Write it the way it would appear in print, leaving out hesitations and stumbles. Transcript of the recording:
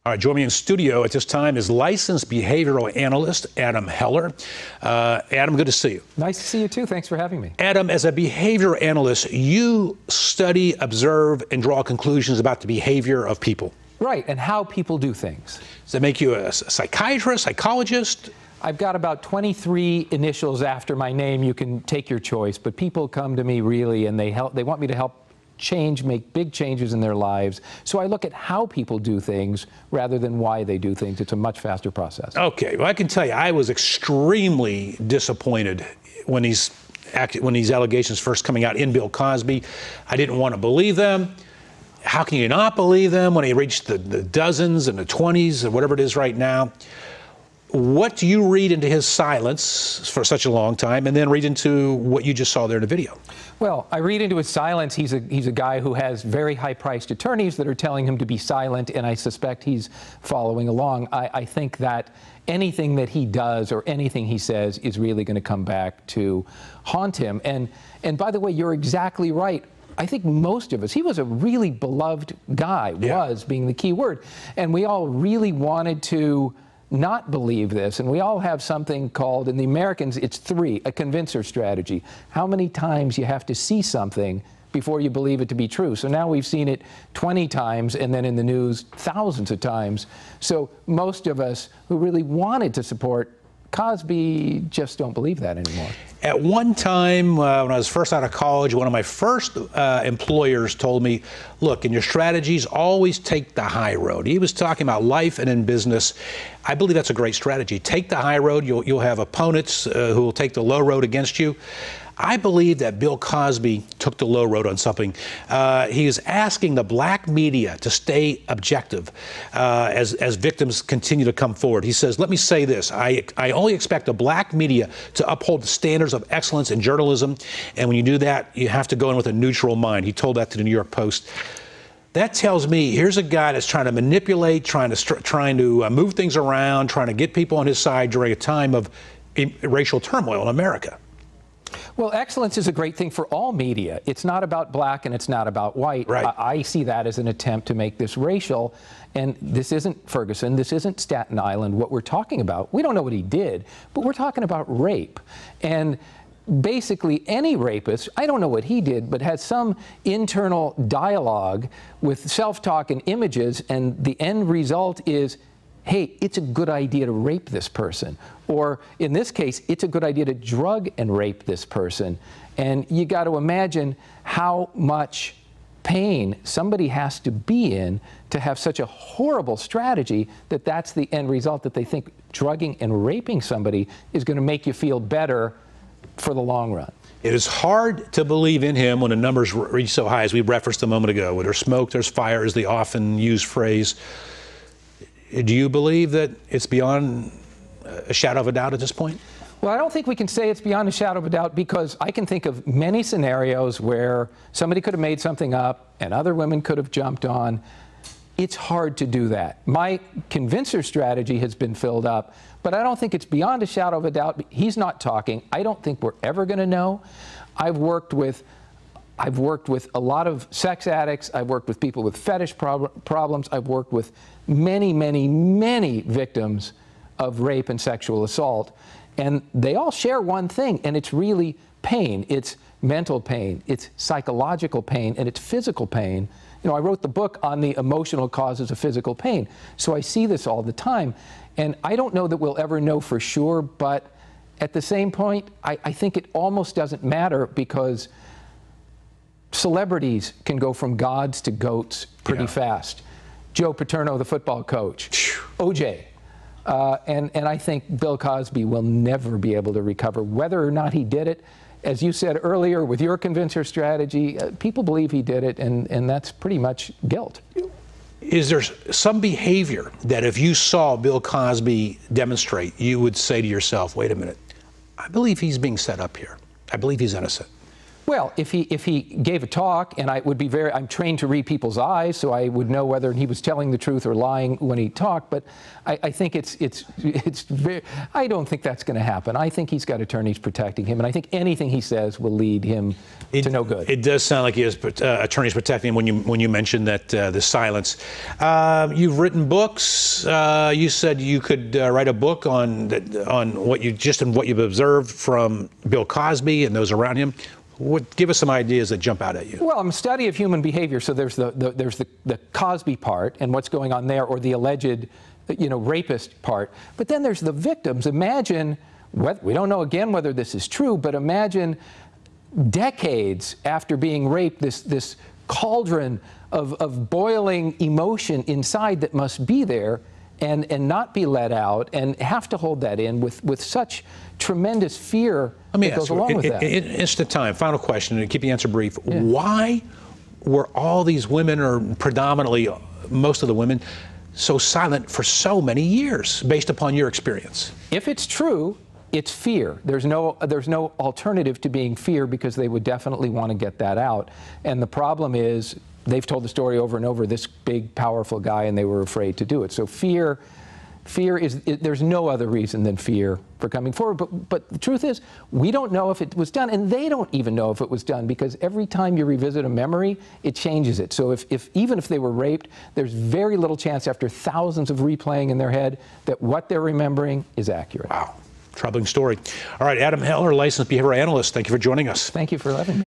All right, joining me in studio at this time is licensed behavioral analyst Adam Heller. Adam, good to see you. Nice to see you too. Thanks for having me. Adam, as a behavior analyst, you study, observe, and draw conclusions about the behavior of people. Right, and how people do things. Does that make you a psychiatrist, psychologist? I've got about 23 initials after my name. You can take your choice, but people come to me really, and they want me to help make big changes in their lives. So I look at how people do things rather than why they do things. It's a much faster process. Okay, well, I can tell you, I was extremely disappointed when these allegations first coming out in Bill Cosby. I didn't want to believe them. How can you not believe them when he reached the dozens and the 20s or whatever it is right now? What do you read into his silence for such a long time, and then read into what you just saw there in the video? Well, I read into his silence. He's a guy who has very high-priced attorneys that are telling him to be silent, and I suspect he's following along. I think that anything that he does or anything he says is really going to come back to haunt him. And by the way, you're exactly right. I think most of us, he was a really beloved guy, was being the key word, and we all really wanted to not believe this, and we all have something called, in the Americans, it's three, a convincer strategy. How many times you have to see something before you believe it to be true. So now we've seen it 20 times, and then in the news thousands of times. So most of us who really wanted to support Cosby just don't believe that anymore. At one time, when I was first out of college, one of my first employers told me, look, in your strategies, always take the high road. He was talking about life and in business. I believe that's a great strategy. Take the high road. You'll have opponents who will take the low road against you. I believe that Bill Cosby took the low road on something. He is asking the black media to stay objective as victims continue to come forward. He says, let me say this, I only expect the black media to uphold the standards of excellence in journalism, and when you do that, you have to go in with a neutral mind. He told that to the New York Post. That tells me here's a guy that's trying to manipulate, trying to move things around, trying to get people on his side during a time of racial turmoil in America. Well, excellence is a great thing for all media. It's not about black and it's not about white. Right. I see that as an attempt to make this racial. And this isn't Ferguson. This isn't Staten Island. What we're talking about, we don't know what he did, but we're talking about rape. And basically any rapist, I don't know what he did, but has some internal dialogue with self-talk and images, and the end result is, hey, it's a good idea to rape this person. Or in this case, it's a good idea to drug and rape this person. And you got to imagine how much pain somebody has to be in to have such a horrible strategy that that's the end result, that they think drugging and raping somebody is going to make you feel better for the long run. It is hard to believe in him when the numbers reach so high, as we referenced a moment ago. Where there's smoke, there's fire, is the often used phrase. Do you believe that it's beyond a shadow of a doubt at this point? Well, I don't think we can say it's beyond a shadow of a doubt, because I can think of many scenarios where somebody could have made something up and other women could have jumped on. It's hard to do that. My convincer strategy has been filled up, but I don't think it's beyond a shadow of a doubt. He's not talking. I don't think we're ever going to know. I've worked with a lot of sex addicts. I've worked with people with fetish problems. I've worked with many, many, many victims of rape and sexual assault. And they all share one thing, and it's really pain. It's mental pain, it's psychological pain, and it's physical pain. You know, I wrote the book on the emotional causes of physical pain. So I see this all the time. And I don't know that we'll ever know for sure, but at the same point, I think it almost doesn't matter, because celebrities can go from gods to goats pretty fast. Joe Paterno, the football coach, OJ. And I think Bill Cosby will never be able to recover. Whether or not he did it, as you said earlier with your convincer strategy, people believe he did it, and that's pretty much guilt. Is there some behavior that if you saw Bill Cosby demonstrate, you would say to yourself, wait a minute, I believe he's being set up here. I believe he's innocent? Well, if he gave a talk, and I'm trained to read people's eyes, so I would know whether he was telling the truth or lying when he talked. But I think I don't think that's going to happen. I think he's got attorneys protecting him, and I think anything he says will lead him to no good. It does sound like he has attorneys protecting him when you mentioned that the silence. You've written books. You said you could write a book on what you've observed from Bill Cosby and those around him. Give us some ideas that jump out at you. Well, I'm a study of human behavior, so there's the Cosby part and what's going on there, or the alleged, rapist part. But then there's the victims. Imagine, we don't know again whether this is true, but imagine decades after being raped, this cauldron of boiling emotion inside that must be there and not be let out, and have to hold that in with such tremendous fear that goes along with that. Instant time. Final question, and keep the answer brief. Yeah. Why were all these women, or predominantly most of the women, so silent for so many years, based upon your experience? If it's true, it's fear. There's no alternative to being fear, because they would definitely want to get that out. And the problem is, they've told the story over and over, this big, powerful guy, and they were afraid to do it. So fear is, there's no other reason than fear for coming forward. But the truth is, we don't know if it was done, and they don't even know if it was done, because every time you revisit a memory, it changes it. So even if they were raped, there's very little chance, after thousands of replaying in their head, that what they're remembering is accurate. Wow. Troubling story. All right, Adam Heller, licensed behavioral analyst, thank you for joining us. Thank you for having me.